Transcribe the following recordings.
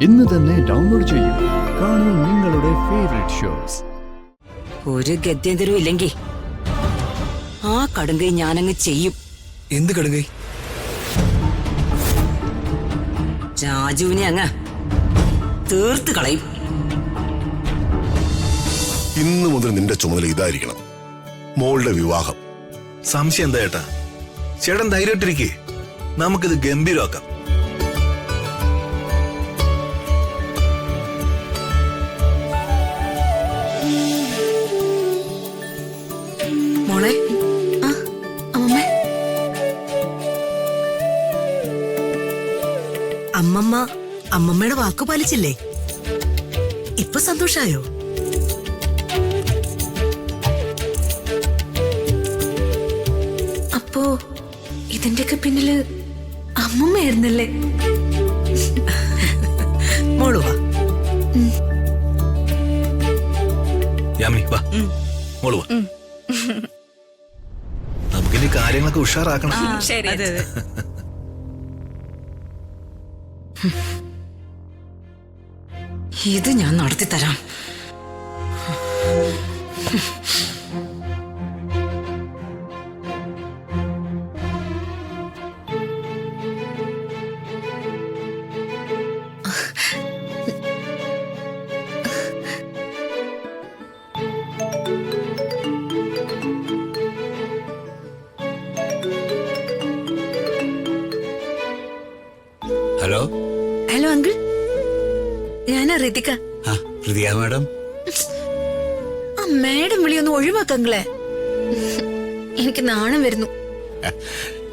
ഇന്ന് തന്നെ ഡൗൺലോഡ് ചെയ്യൂ. കാണൂ നിങ്ങളുടെ ഫേവറേറ്റ് ഷോസ്. ഒരു ഗത്യന്തരവും ഇല്ലെങ്കിൽ ആ കടുങ്കൈ ഞാനങ്ങ് ചെയ്യും. എന്ത് കടുങ്കൈ? രാജുവിനെ അങ്ങ് തീർത്ത് കളയും. ഇന്നു മുതൽ നിന്റെ ചുമതല ഇതായിരിക്കണം, മോളുടെ വിവാഹം. സംശയം എന്താ ചേട്ടാ? ചേട്ടൻ ധൈര്യമായിട്ടിരിക്കേ, നമുക്കിത് ഗംഭീരമാക്കാം. മോളെ, അമ്മമ്മ, അമ്മമ്മയുടെ വാക്ക് പാലിച്ചില്ലേ? ഇപ്പൊ സന്തോഷായോ? അപ്പോ ഇതിന്റെയൊക്കെ പിന്നില് അമ്മമ്മയായിരുന്നല്ലേ? മോളു വാ. യാമിനി വാ, മോള് വാ. നമുക്കിനി കാര്യങ്ങളൊക്കെ ഉഷാറാക്കണം. ശരി. ഇത് ഞാൻ നടത്തി തരാം. ഹലോ. ഹലോ അങ്കിൾ, ഞാനാ ഋതിക. ഋതിക മാഡം. ആ മാഡം വിളിയൊന്ന് ഒഴിവാക്കങ്ങളെ, എനിക്ക് നാണം വരുന്നു.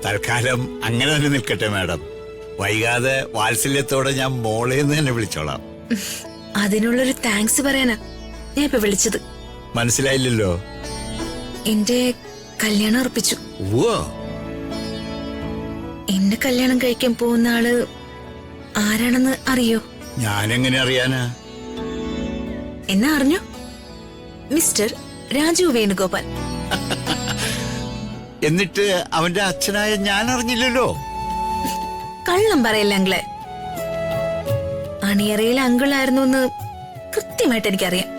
തൽക്കാലം അങ്ങനെ തന്നെ നിൽക്കട്ടെ മാഡം. വൈകാതെ വാത്സല്യത്തോടെ ഞാൻ മോളേന്ന് തന്നെ വിളിച്ചോളാം. അതിനുള്ളൊരു താങ്ക്സ് പറയാനാ ഞാൻ ഇപ്പൊ വിളിച്ചത്. മനസ്സിലായില്ലല്ലോ. എന്റെ കല്യാണം ഉറപ്പിച്ചു. ഓ, എന്നെ കല്യാണം കഴിക്കാൻ പോകുന്ന ആള് ആരാണെന്ന് അറിയോ? ഞാനെങ്ങനെ അറിയാനാ? എന്നാ അറിഞ്ഞു? മിസ്റ്റർ രാജു വേണുഗോപാൽ. എന്നിട്ട് അവന്റെ അച്ഛനായ ഞാൻ അറിഞ്ഞില്ലല്ലോ. കള്ളം പറയല്ല അങ്കിളെ. അണിയറയിൽ അങ്കിളായിരുന്നു എന്ന് കൃത്യമായിട്ട് എനിക്കറിയാം.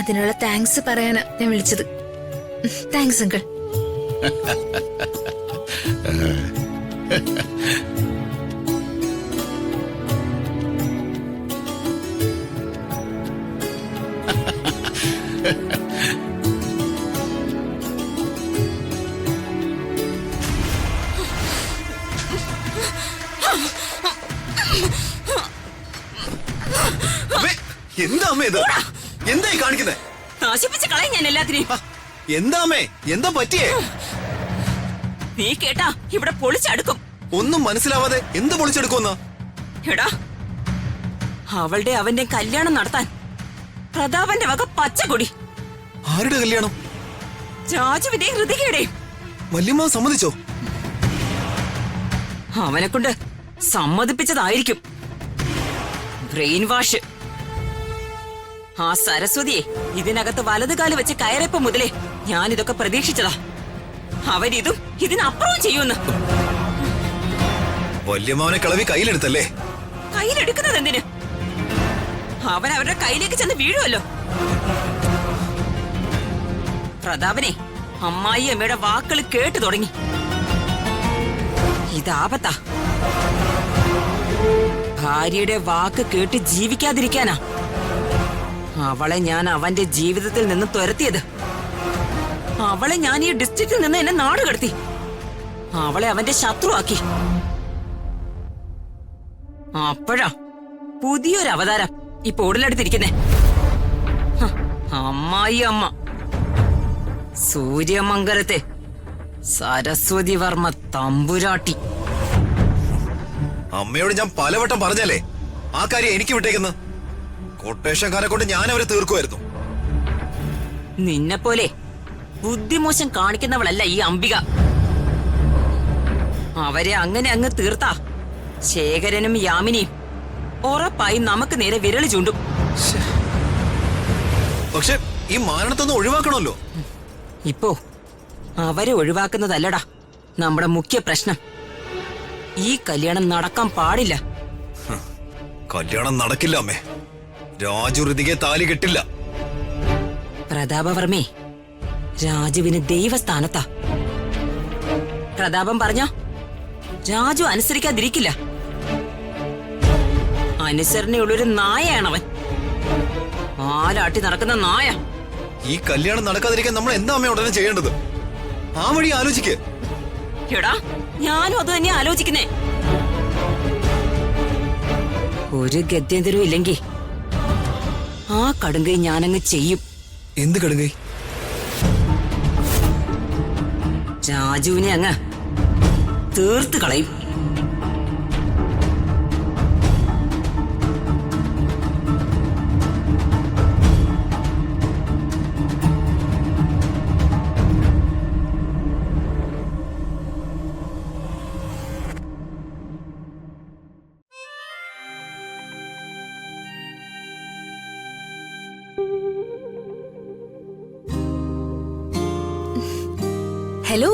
അതിനുള്ള താങ്ക്സ് പറയാനാ ഞാൻ വിളിച്ചത്. Thanks uncle. എന്താ അമ്മേ ഇത്? എന്തായി കാണിക്കുന്നേ? നശിപ്പിച്ച് കളയും ഞാൻ എല്ലാത്തിനെയും. എന്താ അമ്മേ, എന്താ പറ്റിയേ? നീ കേട്ടാ ഇവിടെ പൊളിച്ചടുക്കും. ഒന്നും മനസ്സിലാവാതെ എന്ത് പൊളിച്ചെടുക്കുമെന്നാ? എടാ, അവളുടെ അവന്റെ കല്യാണം നടത്താൻ പ്രതാപന്റെ വക പച്ചക്കൊടി. ആരുടെ കല്യാണം? രാജുവിന്റെയും ഋതികയുടെയും. വല്യമ്മ സമ്മതിച്ചോ? അവനെ കൊണ്ട് സമ്മതിപ്പിച്ചതായിരിക്കും. Brain wash. ആ സരസ്വതിയെ ഇതിനകത്ത് വലതുകാല് വെച്ച് കയറിയപ്പോ മുതലേ ഞാനിതൊക്കെ പ്രതീക്ഷിച്ചതാ. അവരിതും ഇതിനപ്പുറവും ചെയ്യുമെന്ന്. വല്യമ്മാവനെ കളവി കയ്യിലെടുത്തല്ലേ? കയ്യിലെടുക്കുന്നത് എന്തിന്? അവൻ അവരുടെ കയ്യിലേക്ക് ചെന്ന് വീഴുമല്ലോ. പ്രതാപനെ അമ്മായി അമ്മയുടെ വാക്കുകൾ കേട്ടു തുടങ്ങി. ഇതാപത്താ. ഭാര്യയുടെ വാക്ക് കേട്ട് ജീവിക്കാതിരിക്കാനാ അവളെ ഞാൻ അവന്റെ ജീവിതത്തിൽ നിന്ന് തുരത്തിയത്. അവളെ ഞാൻ ഈ ഡിസ്ട്രിക്റ്റിൽ നിന്ന് എന്നെ നാട് കടത്തി. അവളെ അവന്റെ ശത്രുവാക്കി. അപ്പോഴാ പുതിയൊരു അവതാരം ഇപ്പൊ ഉടലെടുത്തിരിക്കുന്നേ. അമ്മായി അമ്മ സൂര്യമംഗലത്തെ സരസ്വതി വർമ്മ തമ്പുരാട്ടി. അമ്മയോട് ഞാൻ പലവട്ടം പറഞ്ഞല്ലേ ആ കാര്യം എനിക്ക് വിട്ടേക്കുന്നു. കൊട്ടേഷൻകാരെ കൊണ്ട് ഞാൻ അവരെ തീർക്കുമായിരുന്നു. നിന്നെ പോലെ ബുദ്ധിമോശം കാണിക്കുന്നവളല്ല ഈ അംബിക. അവരെ അങ്ങനെ അങ്ങ് തീർത്താ ശേഖരനും യാമിനിയും ഉറപ്പായി നമുക്ക് നേരെ വിരളി ചൂണ്ടും. പക്ഷെ ഈ മാരണത്തൊന്നും ഒഴിവാക്കണമല്ലോ. ഇപ്പോ അവരെ ഒഴിവാക്കുന്നതല്ലടാ നമ്മുടെ മുഖ്യ പ്രശ്നം. ഈ കല്യാണം നടക്കാൻ പാടില്ല. കല്യാണം നടക്കില്ല അമ്മേ. രാജു ഋതികയെ താലി കെട്ടില്ല. പ്രതാപവർമ്മേ, രാജുവിന് ദൈവസ്ഥാനത്താ. പ്രതാപം പറഞ്ഞ രാജു അനുസരിക്കാതിരിക്കില്ല. അനുസരണയുള്ളൊരു നായയാണവൻ. ആലാട്ടി നടക്കുന്ന നായ. ഈ കല്യാണം നടക്കാതിരിക്കാൻ നമ്മൾ എന്താ അമ്മ ഉടനെ ചെയ്യേണ്ടത്? ആ വഴി ആലോചിക്ക്. എടാ, ഞാനും അത് തന്നെ ആലോചിക്കുന്നേ. ഒരു ഗത്യന്തരവും ഇല്ലെങ്കിൽ ആ കടുങ്കൈ ഞാനങ്ങ് ചെയ്യും. എന്ത് കടുങ്കൈ? രാജുവിനെ അങ്ങ് തീർത്ത് കളയും. ഹലോ.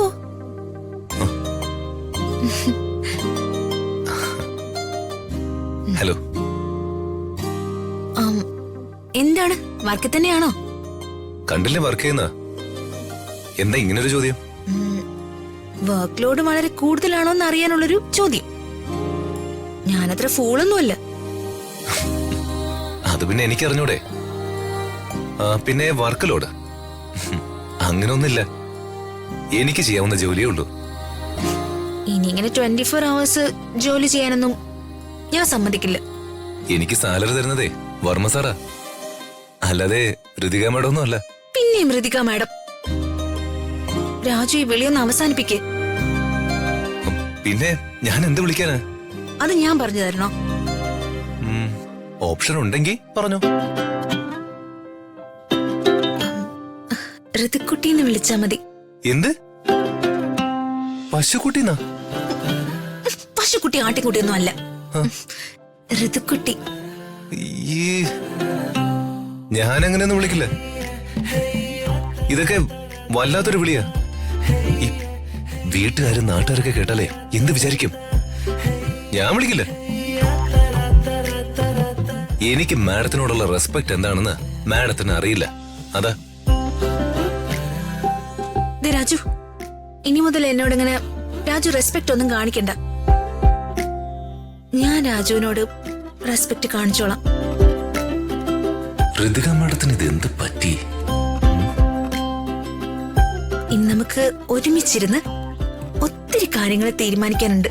ഹലോ. എന്താണ്, വർക്ക് തന്നെയാണോ? കണ്ടില്ലേ വർക്ക് ചെയ്യുന്ന? എന്താ ഇങ്ങനൊരു ചോദ്യം? വർക്ക് ലോഡ് വളരെ കൂടുതലാണോ എന്ന് അറിയാനുള്ളൊരു ചോദ്യം. ഞാനത്ര ഫൂളൊന്നുമല്ല. അത് പിന്നെ എനിക്കറിഞ്ഞൂടെ. പിന്നെ വർക്ക് ലോഡ് അങ്ങനൊന്നുമില്ല. എനിക്ക് ചെയ്യാവുന്ന ജോലിയേ ഉള്ളൂ. ഇനി ഇങ്ങനെ 24 hours ജോലി ചെയ്യാനൊന്നും ഞാൻ സമ്മതിക്കില്ല. എനിക്ക് സാലറി തരുന്നതേ വർമ്മ സാറാ, അല്ലാതെ ഋതിക മാഡം ഒന്നും അല്ല. പിന്നെയും ഋതിക മാഡം. രാജു ഈ വിളിയൊന്ന് അവസാനിപ്പിക്കേ. പിന്നെ ഞാൻ എന്ത് വിളിക്കാനാ? അത് ഞാൻ പറഞ്ഞു തരണോ? ഓപ്ഷൻ ഉണ്ടെങ്കിൽ പറഞ്ഞോ. ഋതുക്കുട്ടിന്ന് വിളിച്ചാ മതി. എന്ത്? പശുക്കുട്ടിന്നാ? പശുക്കുട്ടി ആട്ടിക്കുട്ടിയൊന്നും അല്ല, ഋതുക്കുട്ടി. ഞാൻ അങ്ങനെയൊന്നും വിളിക്കില്ല. ഇതൊക്കെ വല്ലാത്തൊരു വിളിയാ. ഈ വീട്ടുകാരും നാട്ടുകാരൊക്കെ കേട്ടാലേ എന്ത് വിചാരിക്കും? ഞാൻ വിളിക്കില്ല. എനിക്ക് മാഡത്തിനോടുള്ള റെസ്പെക്ട് എന്താണെന്ന് മാഡത്തിന് അറിയില്ല, അതാ. രാജു, ഇനി മുതൽ എന്നോട് ഇങ്ങനെ രാജു റെസ്പെക്ട് ഒന്നും കാണിക്കണ്ട. ഞാൻ രാജുവിനോട് റെസ്പെക്ട് കാണിച്ചോളാം. ഋതിക മാഡത്തിന് ഇത് എന്ത് പറ്റി? ഇന്ന് നമുക്ക് ഒരുമിച്ചിരുന്ന് ഒത്തിരി കാര്യങ്ങൾ തീരുമാനിക്കാനുണ്ട്.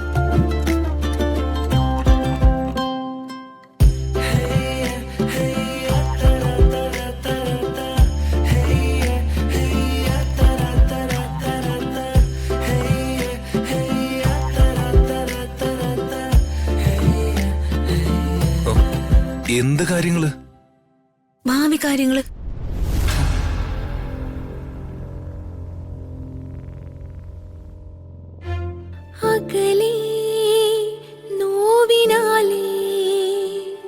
എന്ത് കാര്യങ്ങള്? ഭാവി കാര്യങ്ങള്.